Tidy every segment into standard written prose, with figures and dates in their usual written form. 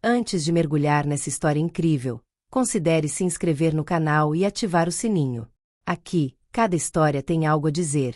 Antes de mergulhar nessa história incrível, considere se inscrever no canal e ativar o sininho. Aqui, cada história tem algo a dizer,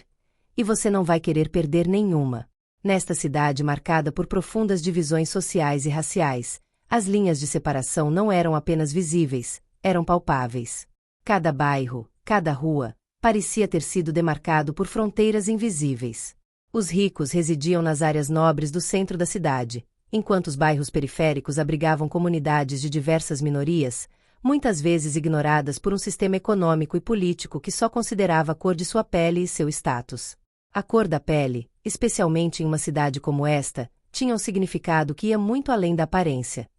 e você não vai querer perder nenhuma. Nesta cidade marcada por profundas divisões sociais e raciais, as linhas de separação não eram apenas visíveis, eram palpáveis. Cada bairro, cada rua, parecia ter sido demarcado por fronteiras invisíveis. Os ricos residiam nas áreas nobres do centro da cidade, enquanto os bairros periféricos abrigavam comunidades de diversas minorias, muitas vezes ignoradas por um sistema econômico e político que só considerava a cor de sua pele e seu status. A cor da pele, especialmente em uma cidade como esta, tinha um significado que ia muito além da aparência.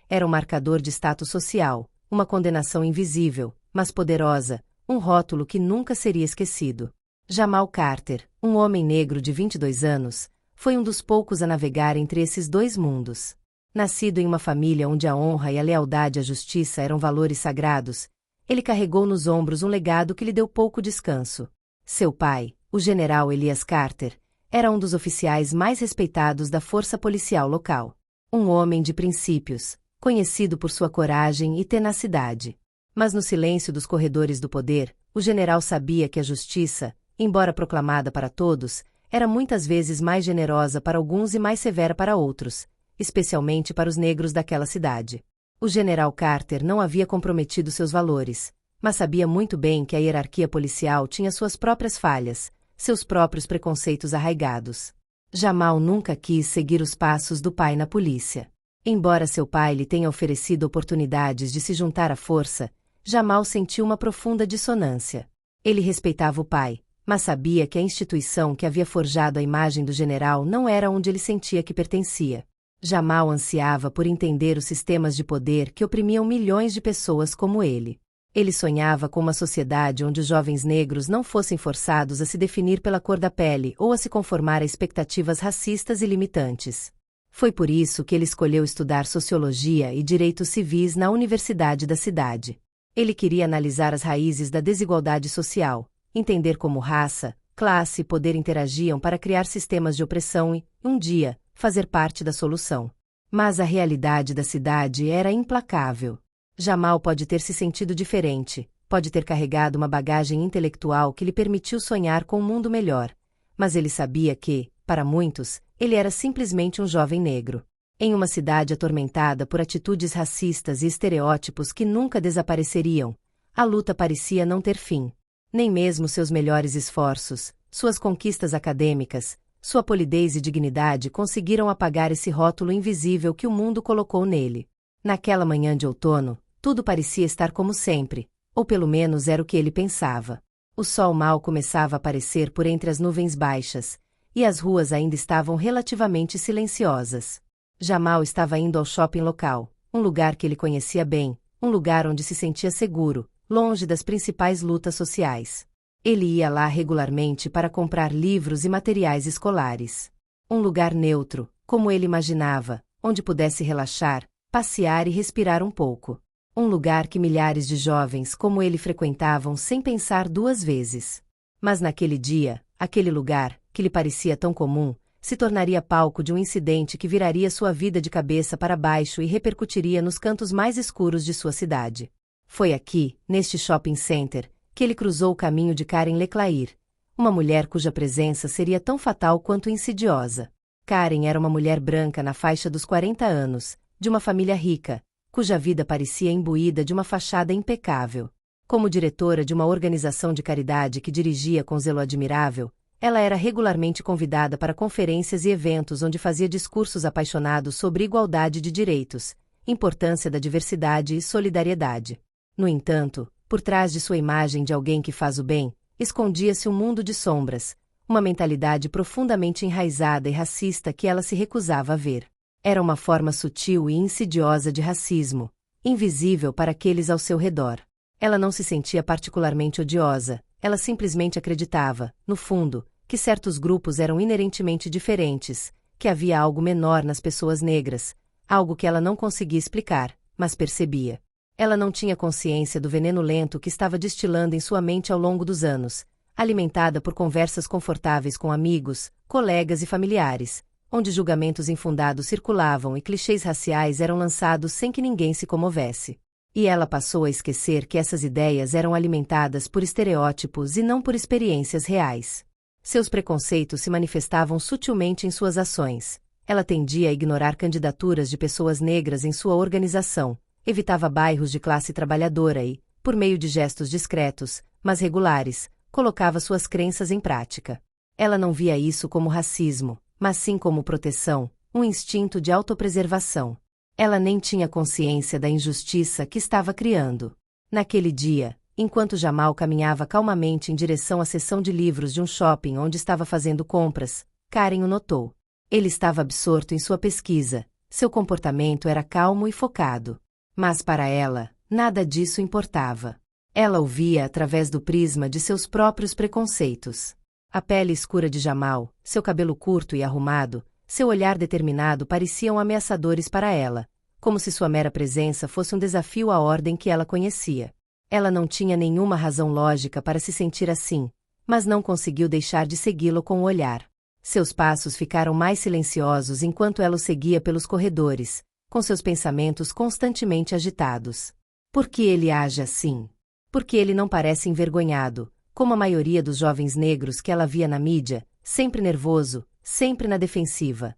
Era um marcador de status social, uma condenação invisível, mas poderosa, um rótulo que nunca seria esquecido. Jamal Carter, um homem negro de 22 anos, foi um dos poucos a navegar entre esses dois mundos. Nascido em uma família onde a honra e a lealdade à justiça eram valores sagrados, ele carregou nos ombros um legado que lhe deu pouco descanso. Seu pai, o general Elias Carter, era um dos oficiais mais respeitados da força policial local. Um homem de princípios, conhecido por sua coragem e tenacidade. Mas no silêncio dos corredores do poder, o general sabia que a justiça, embora proclamada para todos, era muitas vezes mais generosa para alguns e mais severa para outros, especialmente para os negros daquela cidade. O general Carter não havia comprometido seus valores, mas sabia muito bem que a hierarquia policial tinha suas próprias falhas, seus próprios preconceitos arraigados. Jamal nunca quis seguir os passos do pai na polícia. Embora seu pai lhe tenha oferecido oportunidades de se juntar à força, Jamal sentiu uma profunda dissonância. Ele respeitava o pai, mas sabia que a instituição que havia forjado a imagem do general não era onde ele sentia que pertencia. Jamal ansiava por entender os sistemas de poder que oprimiam milhões de pessoas como ele. Ele sonhava com uma sociedade onde os jovens negros não fossem forçados a se definir pela cor da pele ou a se conformar a expectativas racistas e limitantes. Foi por isso que ele escolheu estudar sociologia e direitos civis na universidade da cidade. Ele queria analisar as raízes da desigualdade social, entender como raça, classe e poder interagiam para criar sistemas de opressão e, um dia, fazer parte da solução. Mas a realidade da cidade era implacável. Jamal pode ter se sentido diferente, pode ter carregado uma bagagem intelectual que lhe permitiu sonhar com um mundo melhor, mas ele sabia que, para muitos, ele era simplesmente um jovem negro. Em uma cidade atormentada por atitudes racistas e estereótipos que nunca desapareceriam, a luta parecia não ter fim. Nem mesmo seus melhores esforços, suas conquistas acadêmicas, sua polidez e dignidade conseguiram apagar esse rótulo invisível que o mundo colocou nele. Naquela manhã de outono, tudo parecia estar como sempre, ou pelo menos era o que ele pensava. O sol mal começava a aparecer por entre as nuvens baixas, e as ruas ainda estavam relativamente silenciosas. Jamal estava indo ao shopping local, um lugar que ele conhecia bem, um lugar onde se sentia seguro, longe das principais lutas sociais. Ele ia lá regularmente para comprar livros e materiais escolares. Um lugar neutro, como ele imaginava, onde pudesse relaxar, passear e respirar um pouco. Um lugar que milhares de jovens como ele frequentavam sem pensar duas vezes. Mas naquele dia, aquele lugar, que lhe parecia tão comum, se tornaria palco de um incidente que viraria sua vida de cabeça para baixo e repercutiria nos cantos mais escuros de sua cidade. Foi aqui, neste shopping center, que ele cruzou o caminho de Karen Leclair, uma mulher cuja presença seria tão fatal quanto insidiosa. Karen era uma mulher branca na faixa dos 40 anos, de uma família rica, cuja vida parecia imbuída de uma fachada impecável. Como diretora de uma organização de caridade que dirigia com zelo admirável, ela era regularmente convidada para conferências e eventos onde fazia discursos apaixonados sobre igualdade de direitos, importância da diversidade e solidariedade. No entanto, por trás de sua imagem de alguém que faz o bem, escondia-se um mundo de sombras, uma mentalidade profundamente enraizada e racista que ela se recusava a ver. Era uma forma sutil e insidiosa de racismo, invisível para aqueles ao seu redor. Ela não se sentia particularmente odiosa, ela simplesmente acreditava, no fundo, que certos grupos eram inerentemente diferentes, que havia algo menor nas pessoas negras, algo que ela não conseguia explicar, mas percebia. Ela não tinha consciência do veneno lento que estava destilando em sua mente ao longo dos anos, alimentada por conversas confortáveis com amigos, colegas e familiares, onde julgamentos infundados circulavam e clichês raciais eram lançados sem que ninguém se comovesse. E ela passou a esquecer que essas ideias eram alimentadas por estereótipos e não por experiências reais. Seus preconceitos se manifestavam sutilmente em suas ações. Ela tendia a ignorar candidaturas de pessoas negras em sua organização, evitava bairros de classe trabalhadora e, por meio de gestos discretos, mas regulares, colocava suas crenças em prática. Ela não via isso como racismo, mas sim como proteção, um instinto de autopreservação. Ela nem tinha consciência da injustiça que estava criando. Naquele dia, enquanto Jamal caminhava calmamente em direção à seção de livros de um shopping onde estava fazendo compras, Karen o notou. Ele estava absorto em sua pesquisa, seu comportamento era calmo e focado. Mas para ela, nada disso importava. Ela o via através do prisma de seus próprios preconceitos. A pele escura de Jamal, seu cabelo curto e arrumado, seu olhar determinado pareciam ameaçadores para ela, como se sua mera presença fosse um desafio à ordem que ela conhecia. Ela não tinha nenhuma razão lógica para se sentir assim, mas não conseguiu deixar de segui-lo com o olhar. Seus passos ficaram mais silenciosos enquanto ela o seguia pelos corredores, com seus pensamentos constantemente agitados. Por que ele age assim? Por que ele não parece envergonhado, como a maioria dos jovens negros que ela via na mídia, sempre nervoso, sempre na defensiva?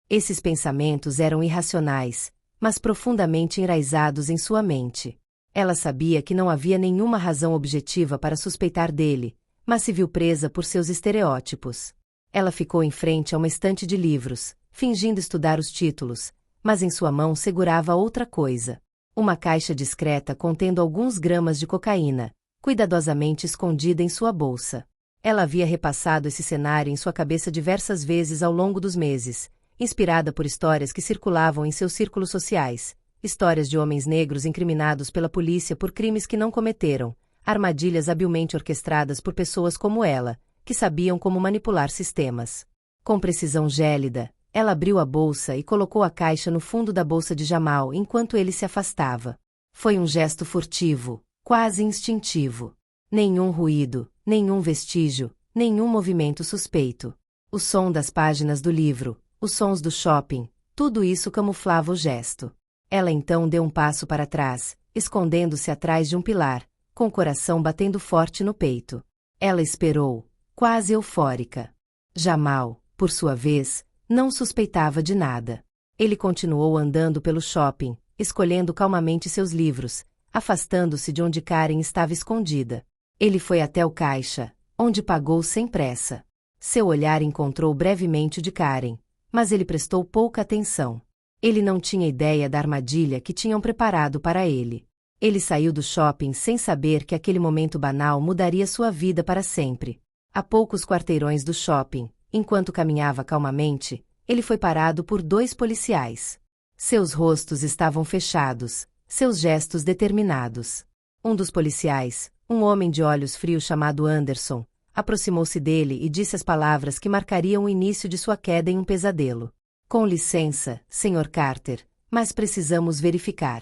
Esses pensamentos eram irracionais, mas profundamente enraizados em sua mente. Ela sabia que não havia nenhuma razão objetiva para suspeitar dele, mas se viu presa por seus estereótipos. Ela ficou em frente a uma estante de livros, fingindo estudar os títulos, mas em sua mão segurava outra coisa. Uma caixa discreta contendo alguns gramas de cocaína, cuidadosamente escondida em sua bolsa. Ela havia repassado esse cenário em sua cabeça diversas vezes ao longo dos meses, inspirada por histórias que circulavam em seus círculos sociais, histórias de homens negros incriminados pela polícia por crimes que não cometeram, armadilhas habilmente orquestradas por pessoas como ela, que sabiam como manipular sistemas. Com precisão gélida, ela abriu a bolsa e colocou a caixa no fundo da bolsa de Jamal enquanto ele se afastava. Foi um gesto furtivo, quase instintivo. Nenhum ruído, nenhum vestígio, nenhum movimento suspeito. O som das páginas do livro, os sons do shopping, tudo isso camuflava o gesto. Ela então deu um passo para trás, escondendo-se atrás de um pilar, com o coração batendo forte no peito. Ela esperou, quase eufórica. Jamal, por sua vez, não suspeitava de nada. Ele continuou andando pelo shopping, escolhendo calmamente seus livros, afastando-se de onde Karen estava escondida. Ele foi até o caixa, onde pagou sem pressa. Seu olhar encontrou brevemente o de Karen, mas ele prestou pouca atenção. Ele não tinha ideia da armadilha que tinham preparado para ele. Ele saiu do shopping sem saber que aquele momento banal mudaria sua vida para sempre. A poucos quarteirões do shopping, enquanto caminhava calmamente, ele foi parado por 2 policiais. Seus rostos estavam fechados, seus gestos determinados. Um dos policiais, um homem de olhos frios chamado Anderson, aproximou-se dele e disse as palavras que marcariam o início de sua queda em um pesadelo. Com licença, Sr. Carter, mas precisamos verificar.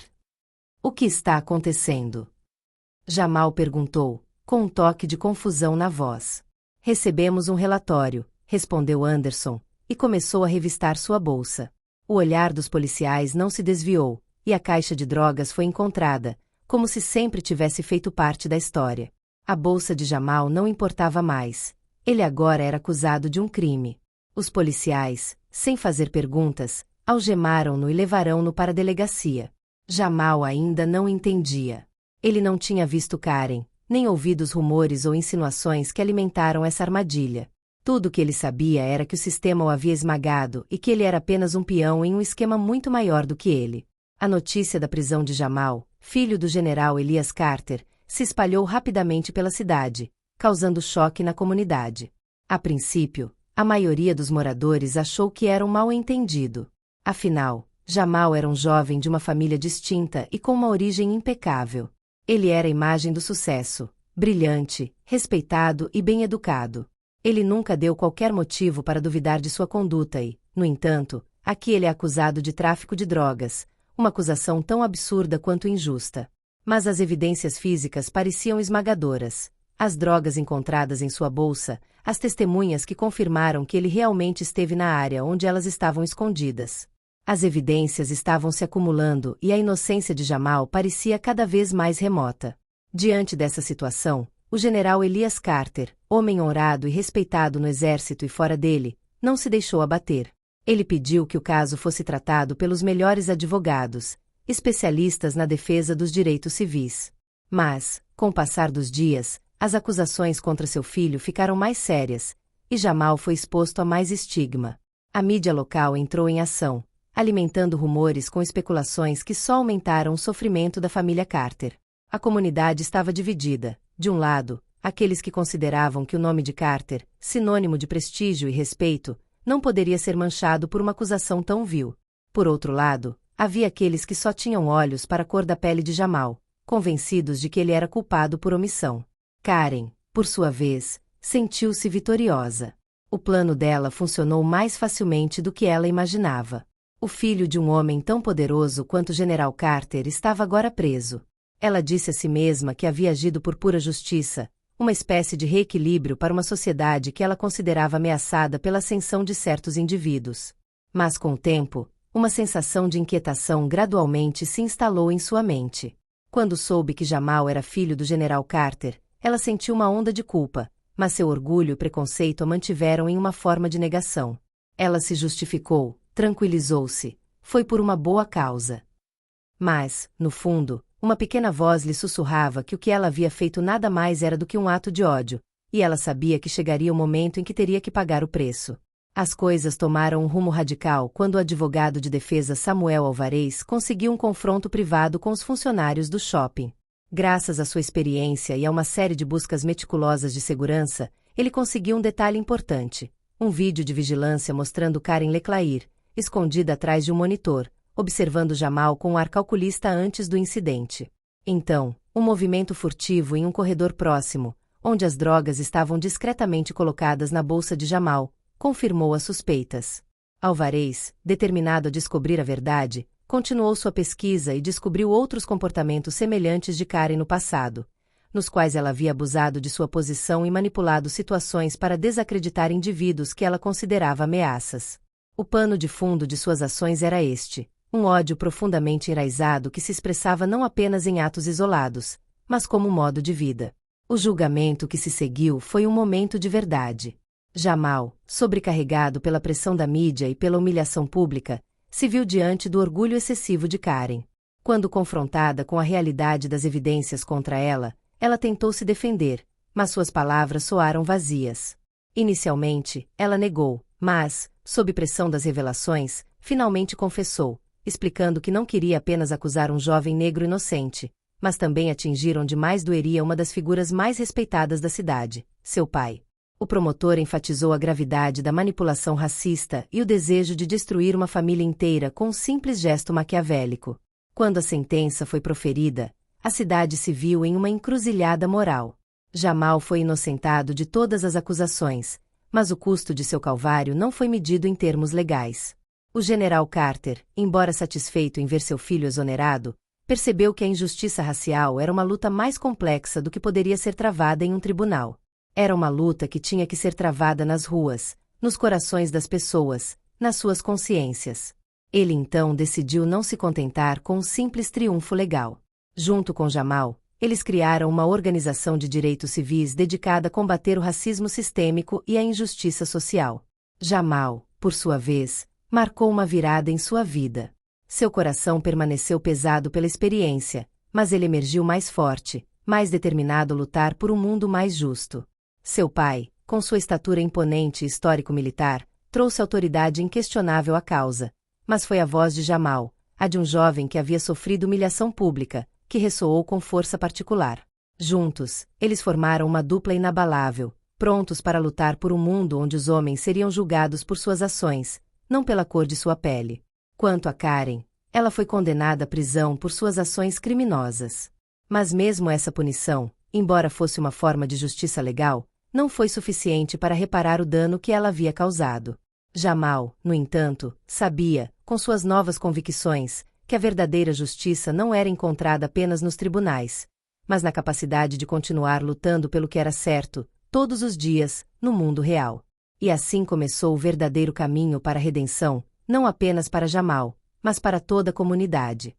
O que está acontecendo? Jamal perguntou, com um toque de confusão na voz. Recebemos um relatório, respondeu Anderson, e começou a revistar sua bolsa. O olhar dos policiais não se desviou, e a caixa de drogas foi encontrada, como se sempre tivesse feito parte da história. A bolsa de Jamal não importava mais. Ele agora era acusado de um crime. Os policiais, sem fazer perguntas, algemaram-no e levaram-no para a delegacia. Jamal ainda não entendia. Ele não tinha visto Karen, nem ouvido os rumores ou insinuações que alimentaram essa armadilha. Tudo o que ele sabia era que o sistema o havia esmagado e que ele era apenas um peão em um esquema muito maior do que ele. A notícia da prisão de Jamal, filho do general Elias Carter, se espalhou rapidamente pela cidade, causando choque na comunidade. A princípio, a maioria dos moradores achou que era um mal-entendido. Afinal, Jamal era um jovem de uma família distinta e com uma origem impecável. Ele era a imagem do sucesso, brilhante, respeitado e bem-educado. Ele nunca deu qualquer motivo para duvidar de sua conduta e, no entanto, aqui ele é acusado de tráfico de drogas, uma acusação tão absurda quanto injusta. Mas as evidências físicas pareciam esmagadoras. As drogas encontradas em sua bolsa, as testemunhas que confirmaram que ele realmente esteve na área onde elas estavam escondidas. As evidências estavam se acumulando e a inocência de Jamal parecia cada vez mais remota. Diante dessa situação, o general Elias Carter, homem honrado e respeitado no exército e fora dele, não se deixou abater. Ele pediu que o caso fosse tratado pelos melhores advogados, especialistas na defesa dos direitos civis. Mas, com o passar dos dias, as acusações contra seu filho ficaram mais sérias, e Jamal foi exposto a mais estigma. A mídia local entrou em ação, alimentando rumores com especulações que só aumentaram o sofrimento da família Carter. A comunidade estava dividida. De um lado, aqueles que consideravam que o nome de Carter, sinônimo de prestígio e respeito, não poderia ser manchado por uma acusação tão vil. Por outro lado, havia aqueles que só tinham olhos para a cor da pele de Jamal, convencidos de que ele era culpado por omissão. Karen, por sua vez, sentiu-se vitoriosa. O plano dela funcionou mais facilmente do que ela imaginava. O filho de um homem tão poderoso quanto o General Carter estava agora preso. Ela disse a si mesma que havia agido por pura justiça, uma espécie de reequilíbrio para uma sociedade que ela considerava ameaçada pela ascensão de certos indivíduos. Mas com o tempo, uma sensação de inquietação gradualmente se instalou em sua mente. Quando soube que Jamal era filho do General Carter, ela sentiu uma onda de culpa, mas seu orgulho e preconceito a mantiveram em uma forma de negação. Ela se justificou, tranquilizou-se, foi por uma boa causa. Mas, no fundo, uma pequena voz lhe sussurrava que o que ela havia feito nada mais era do que um ato de ódio, e ela sabia que chegaria o momento em que teria que pagar o preço. As coisas tomaram um rumo radical quando o advogado de defesa Samuel Alvarez conseguiu um confronto privado com os funcionários do shopping. Graças à sua experiência e a uma série de buscas meticulosas de segurança, ele conseguiu um detalhe importante: um vídeo de vigilância mostrando Karen Leclair, escondida atrás de um monitor, observando Jamal com um ar calculista antes do incidente. Então, um movimento furtivo em um corredor próximo, onde as drogas estavam discretamente colocadas na bolsa de Jamal, confirmou as suspeitas. Alvarez, determinado a descobrir a verdade, continuou sua pesquisa e descobriu outros comportamentos semelhantes de Karen no passado, nos quais ela havia abusado de sua posição e manipulado situações para desacreditar indivíduos que ela considerava ameaças. O pano de fundo de suas ações era este: um ódio profundamente enraizado que se expressava não apenas em atos isolados, mas como um modo de vida. O julgamento que se seguiu foi um momento de verdade. Jamal, sobrecarregado pela pressão da mídia e pela humilhação pública, se viu diante do orgulho excessivo de Karen. Quando confrontada com a realidade das evidências contra ela, ela tentou se defender, mas suas palavras soaram vazias. Inicialmente, ela negou, mas, sob pressão das revelações, finalmente confessou, explicando que não queria apenas acusar um jovem negro inocente, mas também atingir onde mais doeria uma das figuras mais respeitadas da cidade, seu pai. O promotor enfatizou a gravidade da manipulação racista e o desejo de destruir uma família inteira com um simples gesto maquiavélico. Quando a sentença foi proferida, a cidade se viu em uma encruzilhada moral. Jamal foi inocentado de todas as acusações, mas o custo de seu calvário não foi medido em termos legais. O general Carter, embora satisfeito em ver seu filho exonerado, percebeu que a injustiça racial era uma luta mais complexa do que poderia ser travada em um tribunal. Era uma luta que tinha que ser travada nas ruas, nos corações das pessoas, nas suas consciências. Ele então decidiu não se contentar com um simples triunfo legal. Junto com Jamal, eles criaram uma organização de direitos civis dedicada a combater o racismo sistêmico e a injustiça social. Jamal, por sua vez, marcou uma virada em sua vida. Seu coração permaneceu pesado pela experiência, mas ele emergiu mais forte, mais determinado a lutar por um mundo mais justo. Seu pai, com sua estatura imponente e histórico militar, trouxe autoridade inquestionável à causa, mas foi a voz de Jamal, a de um jovem que havia sofrido humilhação pública, que ressoou com força particular. Juntos, eles formaram uma dupla inabalável, prontos para lutar por um mundo onde os homens seriam julgados por suas ações, não pela cor de sua pele. Quanto a Karen, ela foi condenada à prisão por suas ações criminosas. Mas mesmo essa punição, embora fosse uma forma de justiça legal, não foi suficiente para reparar o dano que ela havia causado. Jamal, no entanto, sabia, com suas novas convicções, que a verdadeira justiça não era encontrada apenas nos tribunais, mas na capacidade de continuar lutando pelo que era certo, todos os dias, no mundo real. E assim começou o verdadeiro caminho para a redenção, não apenas para Jamal, mas para toda a comunidade.